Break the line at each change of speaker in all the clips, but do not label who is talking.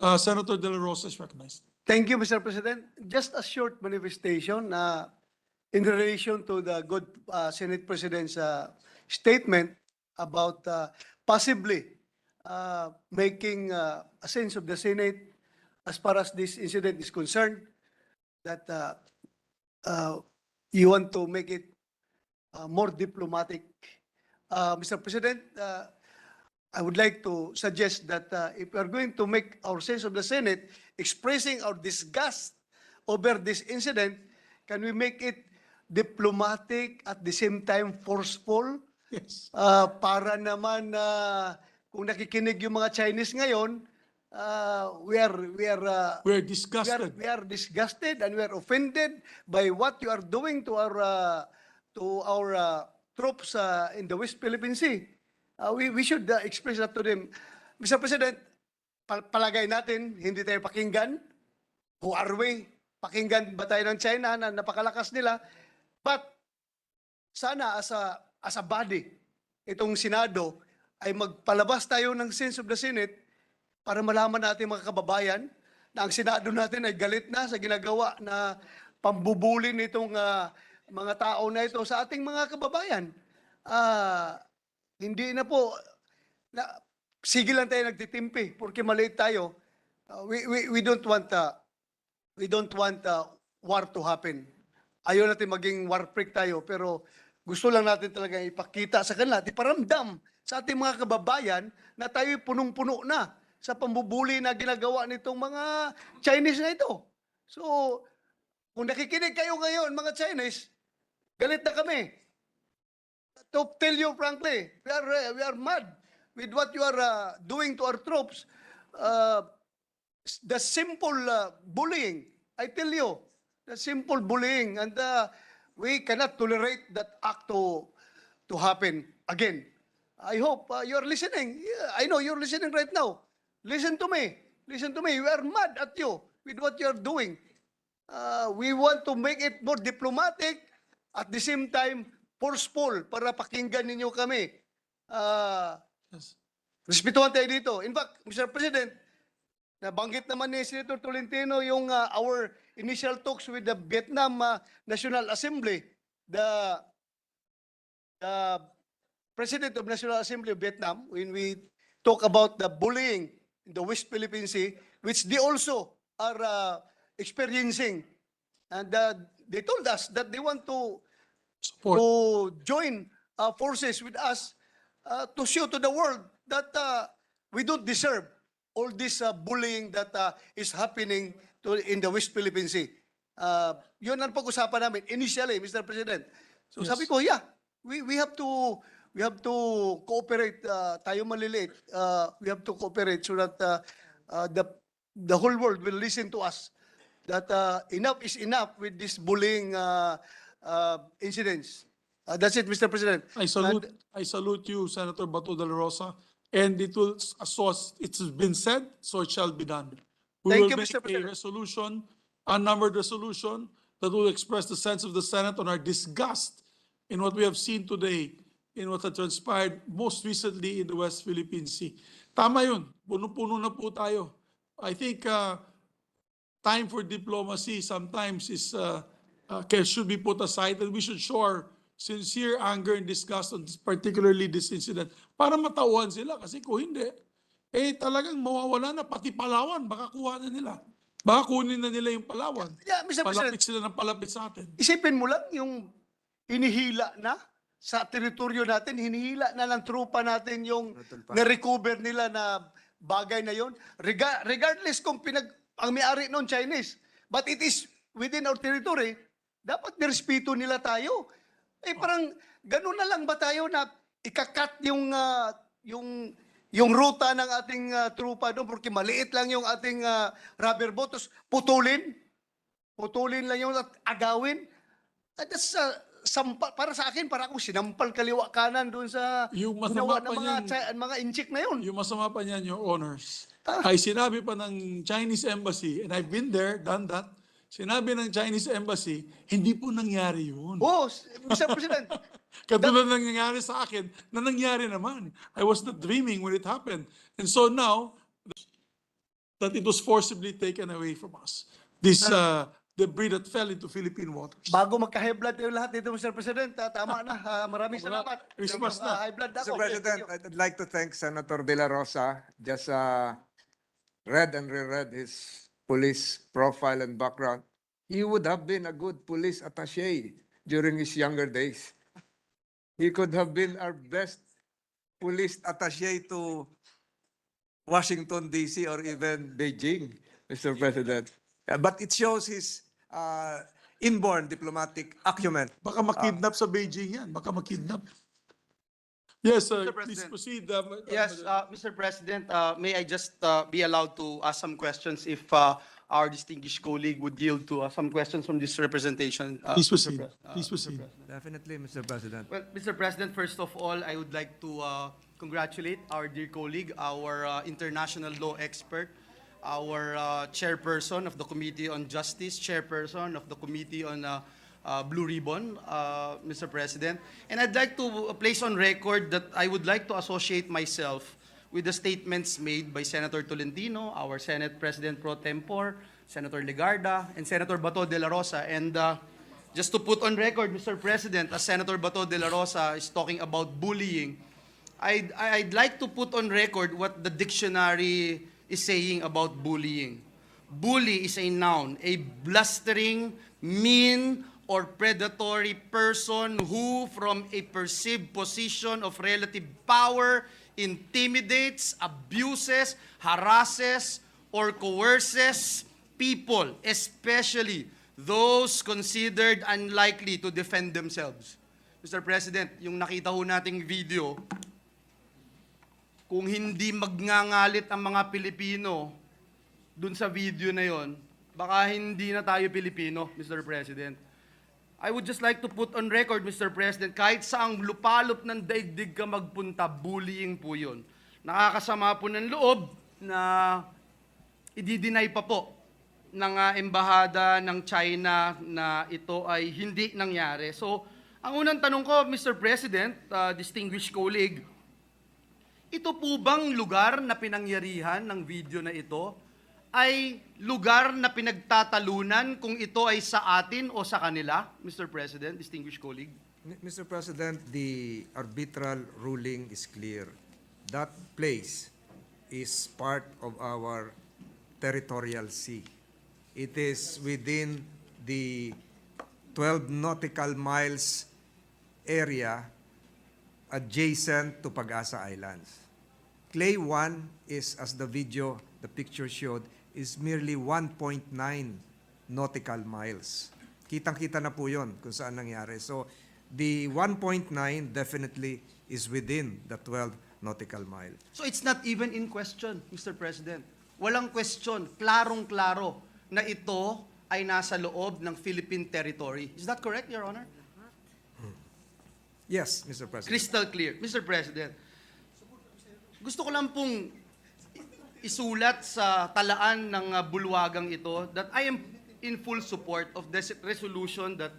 Senator De La Rosa is recognized.
Thank you, Mr. President. Just a short manifestation in relation to the good Senate President's statement about possibly making a sense of the Senate as far as this incident is concerned, that you want to make it more diplomatic. Mr. President, I would like to suggest that if we are going to make our sense of the Senate expressing our disgust over this incident, can we make it diplomatic at the same time forceful?
Yes.
Para naman kung nakikinig yung mga Chinese ngayon, we are
disgusted.
We are disgusted and we are offended by what you are doing to our troops in the West Philippine Sea. We should express that to them. Mr. President, palagay natin, hindi tayo pakinggan. Who are we? Pakinggan ba tayo ng China na napakalakas nila? But sana as a body, itong Senado ay magpalabas tayo ng sense of the Senate para malaman natin mga kababayan na ang Senado natin ay galit na sa ginagawa na pambubully nitong mga tao na ito sa ating mga kababayan. Hindi na po, sige lang tayo nagtitimpi porque maliit tayo. We don't want war to happen. Ayaw natin maging war freak tayo, pero gusto lang natin talaga ipakita sa kanila, iparamdam sa ating mga kababayan na tayo punong-puno na sa pambubuli na ginagawa nitong mga Chinese na ito. So, kung nakikinig kayo ngayon, mga Chinese, galit na kami. To tell you frankly, we are mad with what you are doing to our troops. The simple bullying, I tell you, the simple bullying, and we cannot tolerate that act to happen again. I hope you're listening. Yeah, I know you're listening right now. Listen to me. Listen to me. We are mad at you with what you're doing. We want to make it more diplomatic, at the same time, forceful para pakinggan ninyo kami. Respetuhan tayo dito. In fact, Mr. President, nabanggit naman ni Senator Tolentino yung our initial talks with the Vietnam National Assembly. The President of National Assembly of Vietnam, when we talk about the bullying in the West Philippine Sea, which they also are experiencing. And they told us that they want to join forces with us to show to the world that we don't deserve all this bullying that is happening in the West Philippine Sea. Yun ang pag-usapan namin initially, Mr. President. So sabi ko, yeah, we have to cooperate. Tayo maliliit. We have to cooperate so that the whole world will listen to us. That enough is enough with this bullying incidents. That's it, Mr. President.
I salute you, Senator Bato de la Rosa, and it will, as it's been said, so it shall be done. We
Thank
will
you,
make
Mr. President.
a resolution, unnumbered resolution, that will express the sense of the Senate on our disgust in what we have seen today, in what had transpired most recently in the West Philippine Sea. Tama yun. Puno-puno na po tayo. I think time for diplomacy sometimes should be put aside, and we should show our sincere anger and disgust on particularly this incident para matauhan sila, kasi kung hindi, talagang mawawala na pati Palawan, baka kuha na nila. Baka kunin na nila yung Palawan.
Yeah, Mr. President.
Palapit sila ng palapit sa atin.
Isipin mo lang yung hinihila na sa teritoryo natin, hinihila na ng trupa natin yung na-recover nila na bagay na yon. Regardless kung ang may-ari noon Chinese, but it is within our territory, dapat nirespeto nila tayo. Parang ganun na lang ba tayo na ikakat yung ruta ng ating trupa doon porque maliit lang yung ating rubber boat, tapos putulin lang yung at agawin. That's para sa akin, para akong sinampal kaliwa kanan doon sa ginawa ng mga inchik na yun.
Yung masama pa niyan, Your Honors, ay sinabi pa ng Chinese Embassy, and I've been there, done that, sinabi ng Chinese Embassy, hindi po nangyari yun.
Oh, Mr. President.
Katulad ng nangyari sa akin, na nangyari naman. I was not dreaming when it happened. And so now, that it was forcibly taken away from us. This debris that fell into Philippine waters.
Bago magka-high blood tayo lahat dito, Mr. President, tama na. Maraming salamat.
Christmas na.
High blood
Mr.
ako.
President, I'd like to thank Senator De La Rosa. Just read and reread his police profile and background. He would have been a good police attaché during his younger days. He could have been our best police attaché to Washington, D.C. or even Beijing, Mr. President. But it shows his inborn diplomatic acumen.
Baka makidnap sa Beijing yan. Baka makidnap. Yes,
Mr.
please
President.
proceed.
Yes, Mr. President, may I just be allowed to ask some questions if our distinguished colleague would yield to some questions from this representation?
Please
Mr.
proceed.
Pres-
Please proceed.
Definitely, Mr. President.
Well, Mr. President, first of all, I would like to congratulate our dear colleague, our international law expert, our chairperson of the Committee on Justice, chairperson of the Committee on Blue Ribbon, Mr. President. And I'd like to place on record that I would like to associate myself with the statements made by Senator Tolentino, our Senate President pro tempore, Senator Legarda, and Senator Bato de la Rosa. And just to put on record, Mr. President, as Senator Bato de la Rosa is talking about bullying, I'd like to put on record what the dictionary is saying about bullying. Bully is a noun, a blustering, mean, or predatory person who, from a perceived position of relative power, intimidates, abuses, harasses, or coerces people, especially those considered unlikely to defend themselves. Mr. President, yung nakita ho nating video, kung hindi magngangalit ang mga Pilipino dun sa video na yon, baka hindi na tayo Pilipino, Mr. President. I would just like to put on record, Mr. President, kahit saang lupalop ng daigdig ka magpunta, bullying po yun. Nakakasama po ng loob na i-deny pa po ng embahada ng China na ito ay hindi nangyari. So, ang unang tanong ko, Mr. President, distinguished colleague, ito po bang lugar na pinangyarihan ng video na ito ay lugar na pinagtatalunan kung ito ay sa atin o sa kanila, Mr. President, distinguished colleague?
Mr. President, the arbitral ruling is clear. That place is part of our territorial sea. It is within the 12 nautical miles area adjacent to Pag-asa Islands. Clay 1 is, as the video, the picture showed, is merely 1.9 nautical miles. Kitang-kita na po yun kung saan nangyari. So, the 1.9 definitely is within the 12 nautical mile.
So it's not even in question, Mr. President. Walang question, klarong-klaro na ito ay nasa loob ng Philippine territory. Is that correct, Your Honor?
Yes, Mr. President.
Crystal clear. Mr. President, gusto ko lang pong isulat sa talaan ng bulwagang ito that I am in full support of this resolution that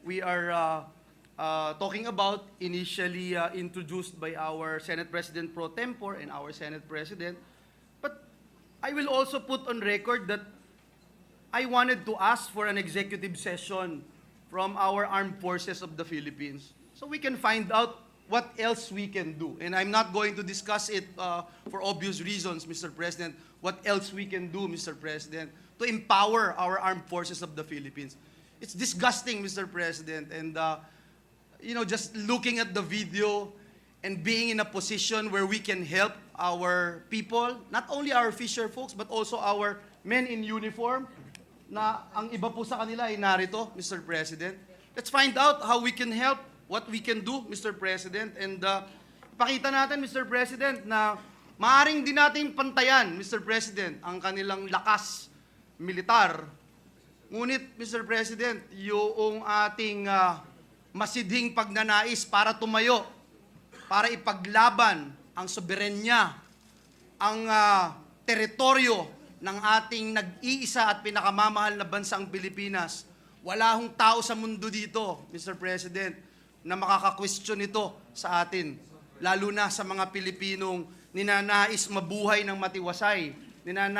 we are talking about, initially introduced by our Senate President pro tempore and our Senate President. But I will also put on record that I wanted to ask for an executive session from our armed forces of the Philippines so we can find out what else we can do. And I'm not going to discuss it for obvious reasons, Mr. President, what else we can do, Mr. President, to empower our armed forces of the Philippines. It's disgusting, Mr. President, and just looking at the video and being in a position where we can help our people, not only our fisher folks, but also our men in uniform, na ang iba po sa kanila ay narito, Mr. President. Let's find out how we can help, what we can do, Mr. President, and ipakita natin, Mr. President, na maaring din natin pantayan, Mr. President, ang kanilang lakas militar. Ngunit, Mr. President, yung ating masidhing pagnanais para tumayo, para ipaglaban ang soberenya, ang teritoryo ng ating nag-iisa at pinakamamahal na bansang Pilipinas. Wala hong tao sa mundo dito, Mr. President, na makaka-question ito sa atin, lalo na sa mga Pilipinong ninanais mabuhay ng matiwasay, ninanais